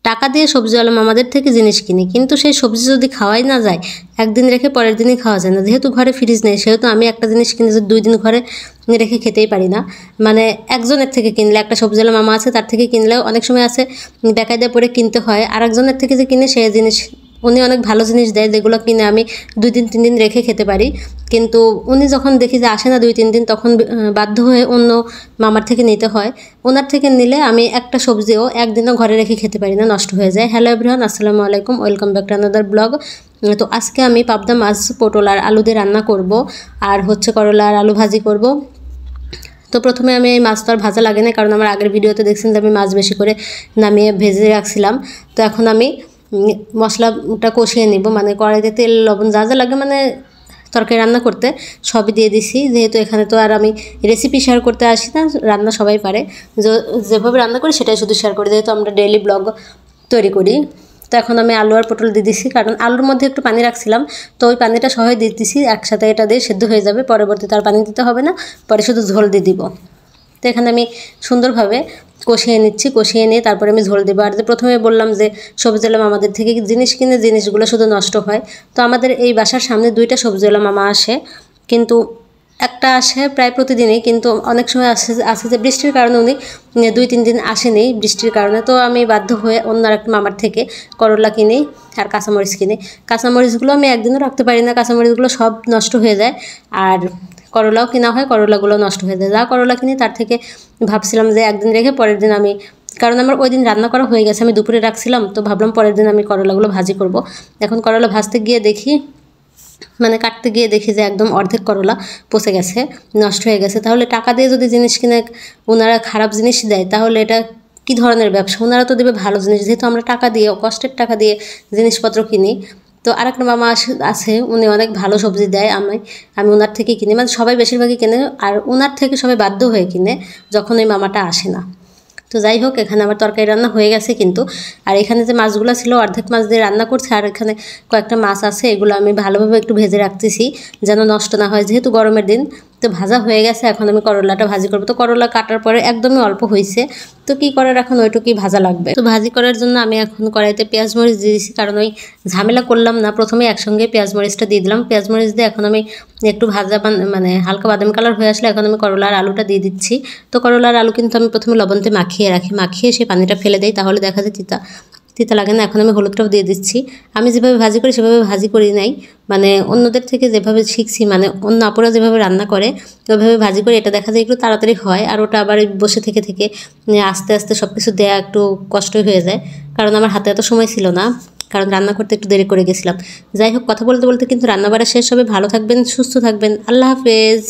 টাকা দিয়ে সবজিওয়ালা মামাদের থেকে জিনিস কিনি, কিন্তু সেই সবজি যদি খাওয়াই না যায়, একদিন রেখে পরের দিনই খাওয়া যায় না। যেহেতু ঘরে ফ্রিজ নেই, সেহেতু আমি একটা জিনিস কিনে যদি 2 দিন ঘরে রেখে খেতেই পারি না। মানে একজনের থেকে কিনলে, একটা সবজিওয়ালা মামা আছে তার থেকে কিনলেও অনেক সময় আছে বেকায়দায় পড়ে কিনতে হয়। আর একজনের থেকে যে কিনে সেই জিনিস, উনি অনেক ভালো জিনিস দেয় যেগুলো কিনে আমি 2 দিন 3 দিন রেখে খেতে পারি। কিন্তু উনি যখন দেখি যে আসে না 2-3 দিন, তখন বাধ্য হয়ে অন্য মামার থেকে নিতে হয়। ওনার থেকে নিলে আমি একটা সবজিও একদিনও ঘরে রেখে খেতে পারি না, নষ্ট হয়ে যায়। হ্যালো এভরিওয়ান, আসসালামু আলাইকুম, welcome back to another blog. তো আজকে আমি পাবদা মাছ, পটল আর আলু দিয়ে রান্না করব, আর হচ্ছে করলা আর আলু ভাজি করব। তো প্রথমে আমি এই মাছ তো আর ভাজা লাগে না, কারণ আমার আগের ভিডিওতে দেখছেন যে আমি মাছ বেশি করে নামিয়ে ভেজে রাখছিলাম। তো এখন আমি মশলাটা কষিয়ে নিব, মানে কড়াইতে তেল লবণ যা যা লাগে, মানে তরকারি রান্না করতে সবই দিয়ে দিছি। যেহেতু এখানে তো আর আমি রেসিপি শেয়ার করতে আসি না, রান্না সবাই পারে, যেভাবে রান্না করি সেটাই শুধু শেয়ার করি, যেহেতু আমরা ডেইলি ব্লগ তৈরি করি। তো এখন আমি আলু আর পটল দিয়ে দিছি, কারণ আলুর মধ্যে একটু পানি রাখছিলাম, তো ওই পানিটা সহ দিয়ে দিছি একসাথে, এটা দিয়ে সেদ্ধ হয়ে যাবে, পরবর্তীতে আর পানি দিতে হবে না, পরে শুধু ঝোল দিয়ে দিব। তো এখানে আমি সুন্দরভাবে কষিয়ে নিচ্ছি, কষিয়ে নিয়ে তারপরে আমি ঝোল দেবো। আর যে প্রথমে বললাম যে সবজিওয়ালা মামাদের থেকে জিনিস কিনে জিনিসগুলো শুধু নষ্ট হয়। তো আমাদের এই বাসার সামনে 2টা সবজিওয়ালা মামা আসে, কিন্তু একটা আসে প্রায় প্রতিদিনই, কিন্তু অনেক সময় আসে যে বৃষ্টির কারণে উনি 2-3 দিন আসেনি বৃষ্টির কারণে। তো আমি বাধ্য হয়ে অন্য একটা মামার থেকে করলা কিনি আর কাঁচামরিচ কিনি। কাঁচামরিচগুলো আমি একদিনও রাখতে পারি না, কাঁচামরিচগুলো সব নষ্ট হয়ে যায়। আর করলাও কিনা হয়, করলাগুলো নষ্ট হয়ে যায়। যা করলা কিনি তার থেকে ভাবছিলাম যে একদিন রেখে পরের দিন আমি, কারণ আমার ওই দিন রান্না করা হয়ে গেছে, আমি দুপুরে রাখছিলাম, তো ভাবলাম পরের দিন আমি করলাগুলো ভাজি করব। এখন করলা ভাজতে গিয়ে দেখি, মানে কাটতে গিয়ে দেখি যে একদম অর্ধেক করলা পচে গেছে, নষ্ট হয়ে গেছে। তাহলে টাকা দিয়ে যদি জিনিস কিনে ওনারা খারাপ জিনিস দেয়, তাহলে এটা কী ধরনের ব্যবসা? ওনারা তো দেবে ভালো জিনিস, যেহেতু আমরা টাকা দিয়ে, কষ্টের টাকা দিয়ে জিনিসপত্র কিনি। তো আরেকটা মামা আছে, উনি অনেক ভালো সবজি দেয়, আমি ওনার থেকে কিনি, মানে সবাই বেশিরভাগই কিনে, আর ওনার থেকে সবাই বাধ্য হয়ে কিনে যখন ওই মামাটা আসে না। তো যাই হোক, এখানে আমার তরকারি রান্না হয়ে গেছে কিন্তু। আর এখানে যে মাছগুলো ছিল অর্ধেক মাছ দিয়ে রান্না করছে, আর এখানে কয়েকটা মাছ আছে, এগুলো আমি ভালোভাবে একটু ভেজে রাখতেছি যেন নষ্ট না হয়, যেহেতু গরমের দিন। তো ভাজা হয়ে গেছে, এখন আমি করলাটা ভাজি করবো। তো করলা কাটার পরে একদমই অল্প হয়েছে, তো কী করার, এখন ওইটুকুই ভাজা লাগবে। তো ভাজি করার জন্য আমি এখন কড়াইতে পেঁয়াজ মরিচ দিয়ে দিয়েছি, কারণ ওই ঝামেলা করলাম না, প্রথমে একসঙ্গে পেঁয়াজ মরিচটা দিয়ে দিলাম। পেঁয়াজ মরিচ দিয়ে এখন আমি একটু ভাজা, মানে হালকা বাদামি কালার হয়ে আসলে এখন আমি করলা আর আলুটা দিয়ে দিচ্ছি। তো করলা আর আলু কিন্তু আমি প্রথমে লবণতে মাখিয়ে রাখি, মাখিয়ে সেই পানিটা ফেলে দেই, তাহলে দেখা যায় তিতা লাগে না। এখন আমি হলুদটাও দিয়ে দিচ্ছি। আমি যেভাবে ভাজি করি সেভাবে ভাজি করি নাই, মানে অন্যদের থেকে যেভাবে শিখছি, মানে অন্য আপুরা যেভাবে রান্না করে ওইভাবে ভাজি করি, এটা দেখা যায় একটু তাড়াতাড়ি হয়। আর ওটা আবার বসে থেকে আস্তে আস্তে সব কিছু দেওয়া একটু কষ্টই হয়ে যায়, কারণ আমার হাতে এত সময় ছিল না, কারণ রান্না করতে একটু দেরি করে গেছিলাম। যাই হোক, কথা বলতে বলতে কিন্তু রান্না বাড়া শেষ হবে। ভালো থাকবেন, সুস্থ থাকবেন, আল্লাহ হাফেজ।